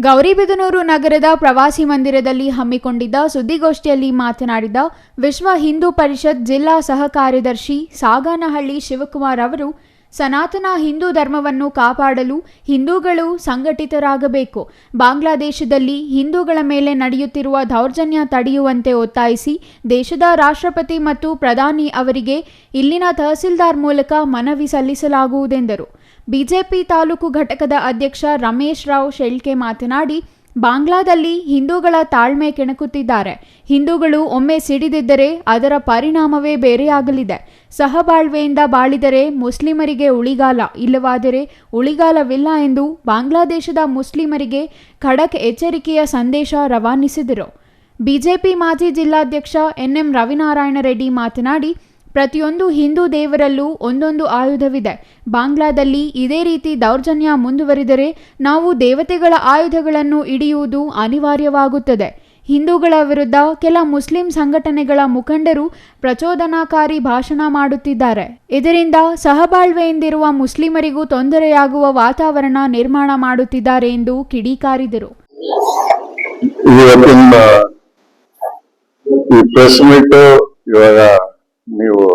ಗೌರಿಬಿದನೂರು ನಗರದ ಪ್ರವಾಸಿ ಮಂದಿರದಲ್ಲಿ ಹಮ್ಮಿಕೊಂಡಿದ್ದ ಸುದ್ದಿಗೋಷ್ಠಿಯಲ್ಲಿ ಮಾತನಾಡಿದ ವಿಶ್ವ ಹಿಂದೂ ಪರಿಷತ್ ಜಿಲ್ಲಾ ಸಹ ಕಾರ್ಯದರ್ಶಿ ಸಾಗನಹಳ್ಳಿ ಶಿವಕುಮಾರ್ ಅವರು, ಸನಾತನ ಹಿಂದೂ ಧರ್ಮವನ್ನು ಕಾಪಾಡಲು ಹಿಂದೂಗಳು ಸಂಘಟಿತರಾಗಬೇಕು. ಬಾಂಗ್ಲಾದೇಶದಲ್ಲಿ ಹಿಂದೂಗಳ ಮೇಲೆ ನಡೆಯುತ್ತಿರುವ ದೌರ್ಜನ್ಯ ತಡೆಯುವಂತೆ ಒತ್ತಾಯಿಸಿ ದೇಶದ ರಾಷ್ಟ್ರಪತಿ ಮತ್ತು ಪ್ರಧಾನಿ ಅವರಿಗೆ ಇಲ್ಲಿನ ತಹಸೀಲ್ದಾರ್ ಮೂಲಕ ಮನವಿ ಸಲ್ಲಿಸಲಾಗುವುದೆಂದರು. ಬಿಜೆಪಿ ತಾಲೂಕು ಘಟಕದ ಅಧ್ಯಕ್ಷ ರಮೇಶ್ ರಾವ್ ಶೆಳ್ಕೆ ಮಾತನಾಡಿ, ಬಾಂಗ್ಲಾದಲ್ಲಿ ಹಿಂದೂಗಳ ತಾಳ್ಮೆ ಕೆಣಕುತ್ತಿದ್ದಾರೆ. ಹಿಂದೂಗಳು ಒಮ್ಮೆ ಸಿಡಿದಿದ್ದರೆ ಅದರ ಪರಿಣಾಮವೇ ಬೇರೆಯಾಗಲಿದೆ. ಸಹಬಾಳ್ವೆಯಿಂದ ಬಾಳಿದರೆ ಮುಸ್ಲಿಮರಿಗೆ ಉಳಿಗಾಲ, ಇಲ್ಲವಾದರೆ ಉಳಿಗಾಲವಿಲ್ಲ ಎಂದು ಬಾಂಗ್ಲಾದೇಶದ ಮುಸ್ಲಿಮರಿಗೆ ಖಡಕ್ ಎಚ್ಚರಿಕೆಯ ಸಂದೇಶ ರವಾನಿಸಿದರು. ಬಿಜೆಪಿ ಮಾಜಿ ಜಿಲ್ಲಾಧ್ಯಕ್ಷ ಎನ್ಎಂ ರವಿನಾರಾಯಣ ರೆಡ್ಡಿ ಮಾತನಾಡಿ, ಪ್ರತಿಯೊಂದು ಹಿಂದೂ ದೇವರಲ್ಲೂ ಒಂದೊಂದು ಆಯುಧವಿದೆ. ಬಾಂಗ್ಲಾದಲ್ಲಿ ಇದೇ ರೀತಿ ದೌರ್ಜನ್ಯ ಮುಂದುವರಿದರೆ ನಾವು ದೇವತೆಗಳ ಆಯುಧಗಳನ್ನು ಹಿಡಿಯುವುದು ಅನಿವಾರ್ಯವಾಗುತ್ತದೆ. ಹಿಂದೂಗಳ ವಿರುದ್ಧ ಕೆಲ ಮುಸ್ಲಿಂ ಸಂಘಟನೆಗಳ ಮುಖಂಡರು ಪ್ರಚೋದನಾಕಾರಿ ಭಾಷಣ ಮಾಡುತ್ತಿದ್ದಾರೆ. ಇದರಿಂದ ಸಹಬಾಳ್ವೆಯಿಂದಿರುವ ಮುಸ್ಲಿಮರಿಗೂ ತೊಂದರೆಯಾಗುವ ವಾತಾವರಣ ನಿರ್ಮಾಣ ಮಾಡುತ್ತಿದ್ದಾರೆ ಎಂದು ಕಿಡಿಕಾರಿದರು. ನೀವು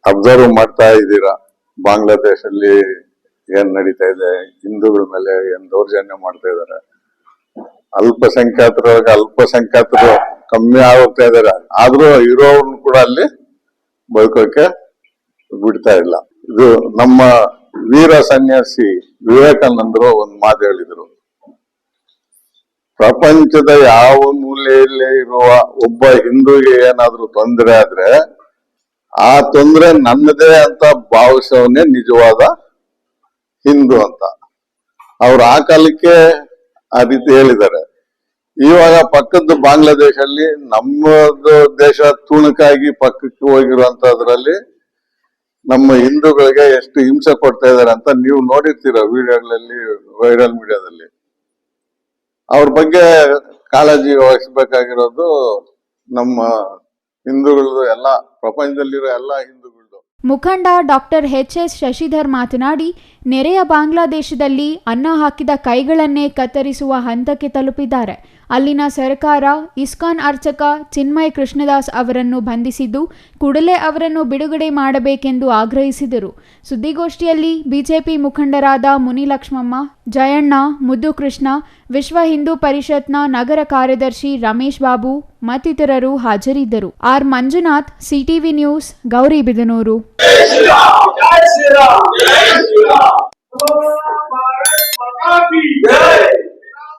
ಅಬ್ಸರ್ವ್ ಮಾಡ್ತಾ ಇದ್ದೀರಾ, ಬಾಂಗ್ಲಾದೇಶಲ್ಲಿ ಏನ್ ನಡೀತಾ ಇದೆ, ಹಿಂದೂಗಳ ಮೇಲೆ ಏನ್ ದೌರ್ಜನ್ಯ ಮಾಡ್ತಾ ಇದಾರೆ. ಅಲ್ಪಸಂಖ್ಯಾತರು ಕಮ್ಮಿ ಆಗೋಗ್ತಾ ಇದಾರೆ. ಆದ್ರೂ ಇರೋರ್ನು ಕೂಡ ಅಲ್ಲಿ ಬದುಕೋಕೆ ಬಿಡ್ತಾ ಇಲ್ಲ. ಇದು ನಮ್ಮ ವೀರ ಸನ್ಯಾಸಿ ವಿವೇಕಾನಂದರು ಒಂದು ಮಾತು ಹೇಳಿದ್ರು, ಪ್ರಪಂಚದ ಯಾವ ಮೂಲೆಯಲ್ಲಿ ಇರುವ ಒಬ್ಬ ಹಿಂದೂಗೆ ಏನಾದ್ರೂ ತೊಂದರೆ ಆದ್ರೆ ಆ ತೊಂದರೆ ನನ್ನದೇ ಅಂತ ಭಾವಿಸೋನೇ ನಿಜವಾದ ಹಿಂದೂ ಅಂತ. ಅವ್ರು ಆ ಕಾಲಕ್ಕೆ ಆ ರೀತಿ ಹೇಳಿದ್ದಾರೆ. ಇವಾಗ ಪಕ್ಕದ ಬಾಂಗ್ಲಾದೇಶಲ್ಲಿ ನಮ್ಮದು ದೇಶ ತುಣುಕಾಗಿ ಪಕ್ಕಕ್ಕೆ ಹೋಗಿರುವಂತದ್ರಲ್ಲಿ ನಮ್ಮ ಹಿಂದೂಗಳಿಗೆ ಎಷ್ಟು ಹಿಂಸೆ ಕೊಡ್ತಾ ಇದಾರೆ ಅಂತ ನೀವು ನೋಡಿರ್ತೀರ ವಿಡಿಯೋಗಳಲ್ಲಿ, ವೈರಲ್ ಮೀಡಿಯಾದಲ್ಲಿ. ಅವ್ರ ಬಗ್ಗೆ ಕಾಳಜಿ ವಹಿಸಬೇಕಾಗಿರೋದು ನಮ್ಮ ಹಿಂದೂಗಳದು, ಎಲ್ಲ ಪ್ರಪಂಚದಲ್ಲಿರೋ ಎಲ್ಲ ಹಿಂದೂಗಳದು. ಮುಖಂಡ ಡಾಕ್ಟರ್ ಎಚ್.ಎಸ್. ಶಶಿಧರ್ ಮಾತನಾಡಿ, ನೆರೆಯ ಬಾಂಗ್ಲಾದೇಶದಲ್ಲಿ ಅನ್ನ ಹಾಕಿದ ಕೈಗಳನ್ನೇ ಕತ್ತರಿಸುವ ಹಂತಕ್ಕೆ ತಲುಪಿದ್ದಾರೆ. ಅಲ್ಲಿನ ಸರ್ಕಾರ ಇಸ್ಕಾನ್ ಅರ್ಚಕ ಚಿನ್ಮಯ್ ಕೃಷ್ಣದಾಸ್ ಅವರನ್ನು ಬಂಧಿಸಿದ್ದು ಕೂಡಲೇ ಅವರನ್ನು ಬಿಡುಗಡೆ ಮಾಡಬೇಕೆಂದು ಆಗ್ರಹಿಸಿದರು. ಸುದ್ದಿಗೋಷ್ಠಿಯಲ್ಲಿ ಬಿಜೆಪಿ ಮುಖಂಡರಾದ ಮುನಿಲಕ್ಷ್ಮಮ್ಮ, ಜಯಣ್ಣ, ಮುದ್ದುಕೃಷ್ಣ, ವಿಶ್ವ ಹಿಂದೂ ಪರಿಷತ್ನ ನಗರ ಕಾರ್ಯದರ್ಶಿ ರಮೇಶ್ ಬಾಬು ಮತ್ತಿತರರು ಹಾಜರಿದ್ದರು. R Manjunath, CTV news, Gauribidanur.